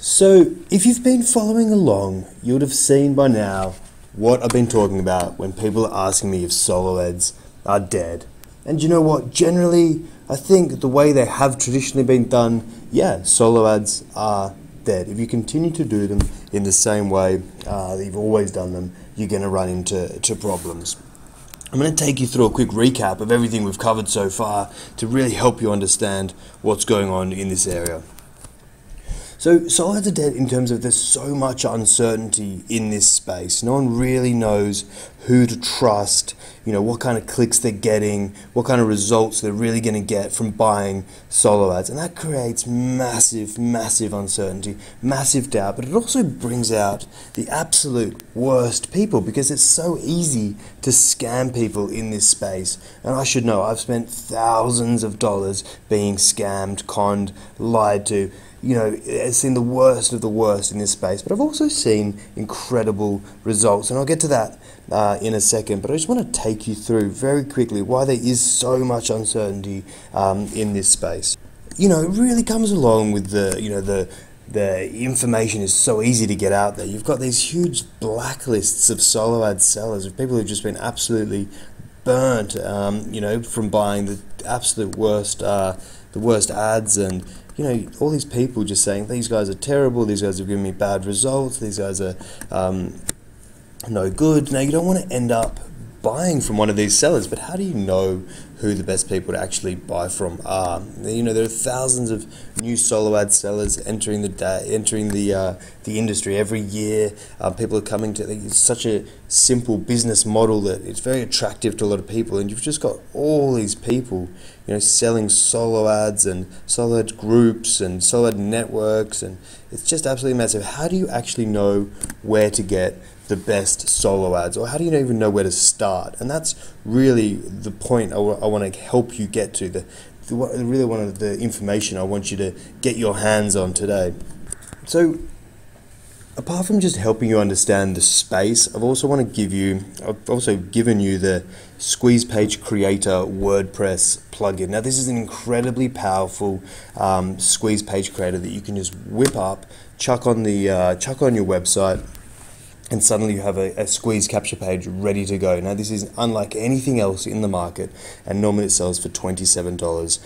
So, if you've been following along, you would have seen by now what I've been talking about when people are asking me if solo ads are dead. And you know what? Generally, I think the way they have traditionally been done, yeah, solo ads are dead. If you continue to do them in the same way that you've always done them, you're going to run into problems. I'm going to take you through a quick recap of everything we've covered so far to really help you understand what's going on in this area. So solo ads are dead in terms of there's so much uncertainty in this space. No one really knows who to trust, what kind of clicks they're getting, what kind of results they're really going to get from buying solo ads. And that creates massive, massive uncertainty, massive doubt, but it also brings out the absolute worst people because it's so easy to scam people in this space. And I should know, I've spent thousands of dollars being scammed, conned, lied to. I've seen the worst of the worst in this space, but I've also seen incredible results, and I'll get to that in a second. But I just want to take you through very quickly why there is so much uncertainty in this space. It really comes along with the information is so easy to get out there. You've got these huge blacklists of solo ad sellers, of people who've just been absolutely burnt, from buying the absolute worst, the worst ads, and all these people just saying, these guys are terrible, these guys have given me bad results, these guys are no good. Now, you don't want to end up buying from one of these sellers, but how do you know who the best people to actually buy from are? There are thousands of new solo ad sellers entering the industry every year. People are coming to it's such a simple business model that it's very attractive to a lot of people, and you've just got all these people selling solo ads and solo ad groups and solo ad networks, and it's just absolutely massive. How do you actually know where to get the best solo ads, or how do you even know where to start? And that's really the point I want to help you get to, really one of the information I want you to get your hands on today. So apart from just helping you understand the space, I've also given you the Squeeze Page Creator WordPress plugin. Now, this is an incredibly powerful Squeeze Page Creator that you can just whip up, chuck on your website, and suddenly you have a squeeze capture page ready to go. Now, this is unlike anything else in the market, and normally it sells for $27.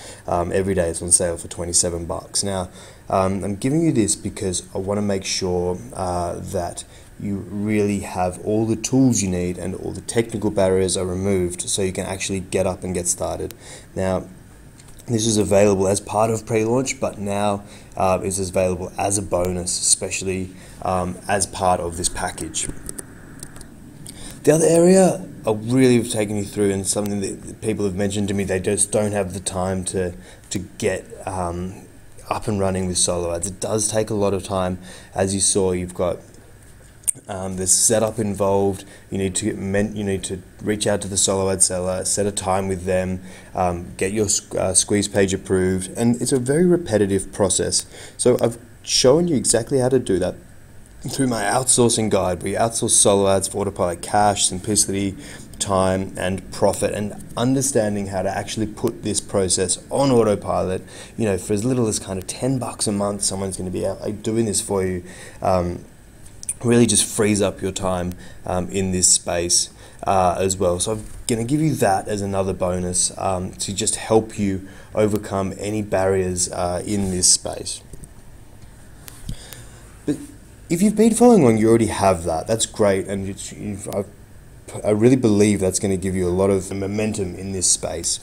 Every day it's on sale for $27. Now, I'm giving you this because I want to make sure that you really have all the tools you need and all the technical barriers are removed so you can actually get up and get started. Now, this is available as part of pre-launch, but now is available as a bonus, especially as part of this package. The other area I really have taken you through, and something that people have mentioned to me, they just don't have the time to get up and running with solo ads. It does take a lot of time. As you saw, you've got there's setup involved. You need to reach out to the solo ad seller, set a time with them, get your squeeze page approved, and it's a very repetitive process. So I've shown you exactly how to do that through my outsourcing guide. We outsource solo ads for Autopilot Cash, simplicity, time, and profit, and understanding how to actually put this process on autopilot. For as little as kind of $10 a month, someone's going to be out doing this for you. Really just frees up your time in this space as well. So I'm going to give you that as another bonus to just help you overcome any barriers in this space. But if you've been following along, you already have that. That's great, and I really believe that's going to give you a lot of momentum in this space.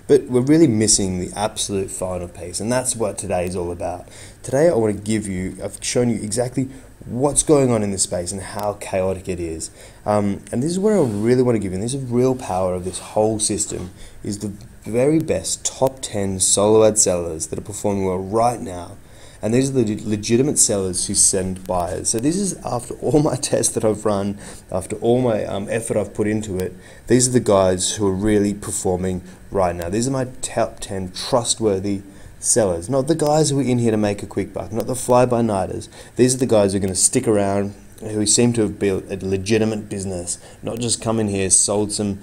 But we're really missing the absolute final piece, and that's what today is all about. Today I've shown you exactly what's going on in this space and how chaotic it is. And this is where I really want to give you, and this is real power of this whole system, is the very best top 10 solo ad sellers that are performing well right now. And these are the legitimate sellers who send buyers. So this is after all my tests that I've run, after all my effort I've put into it. These are the guys who are really performing right now. These are my top 10 trustworthy sellers, not the guys who are in here to make a quick buck, not the fly-by-nighters. These are the guys who are going to stick around who seem to have built a legitimate business, not just come in here, sold some,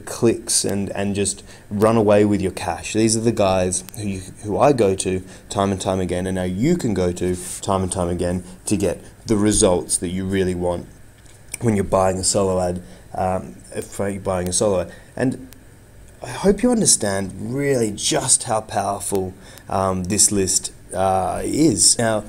clicks and just run away with your cash. These are the guys who I go to time and time again, and now you can go to time and time again to get the results that you really want when you're buying a solo ad, And I hope you understand really just how powerful this list is. Now,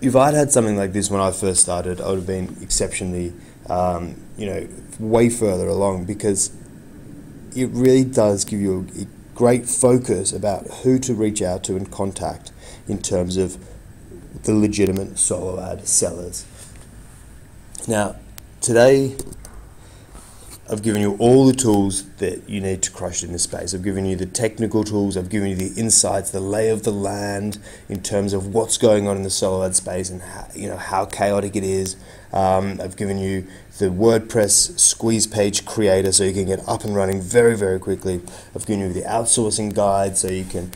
if I'd had something like this when I first started, I would have been exceptionally, way further along, because it really does give you a great focus about who to reach out to and contact in terms of the legitimate solo ad sellers. Now, today, I've given you all the tools that you need to crush in this space. I've given you the technical tools, I've given you the insights, the lay of the land in terms of what's going on in the solo ad space and how chaotic it is. I've given you the WordPress squeeze page creator so you can get up and running very, very quickly. I've given you the outsourcing guide so you can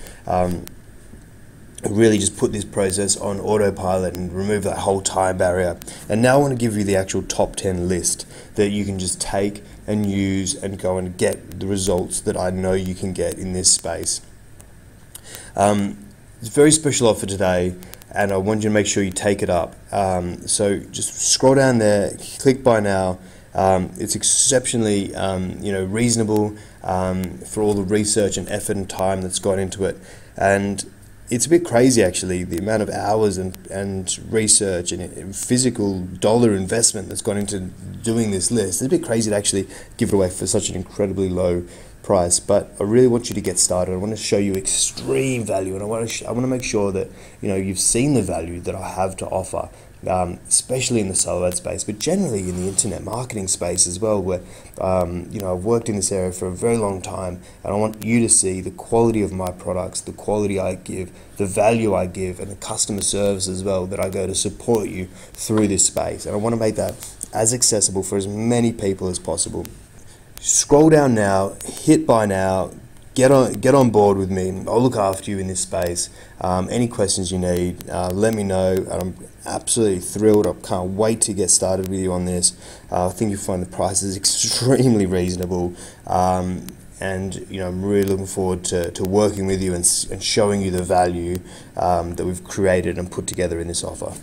really just put this process on autopilot and remove that whole time barrier. And now I want to give you the actual top 10 list that you can just take and use and go and get the results that I know you can get in this space. It's a very special offer today, and I want you to make sure you take it up. So just scroll down there, click buy now. It's exceptionally reasonable for all the research and effort and time that's gone into it. And it's a bit crazy, actually, the amount of hours and research and physical dollar investment that's gone into doing this list. It's a bit crazy to actually give it away for such an incredibly low price, but I really want you to get started. I want to show you extreme value, and I want to make sure that you've seen the value that I have to offer, especially in the solo ad space, but generally in the internet marketing space as well, where I've worked in this area for a very long time, and I want you to see the quality of my products, the quality I give, the value I give, and the customer service as well that I go to support you through this space. And I want to make that as accessible for as many people as possible. Scroll down now, hit buy now, get on board with me. I'll look after you in this space. Any questions you need, let me know. And I'm absolutely thrilled. I can't wait to get started with you on this. I think you'll find the prices extremely reasonable. And I'm really looking forward to working with you and showing you the value that we've created and put together in this offer.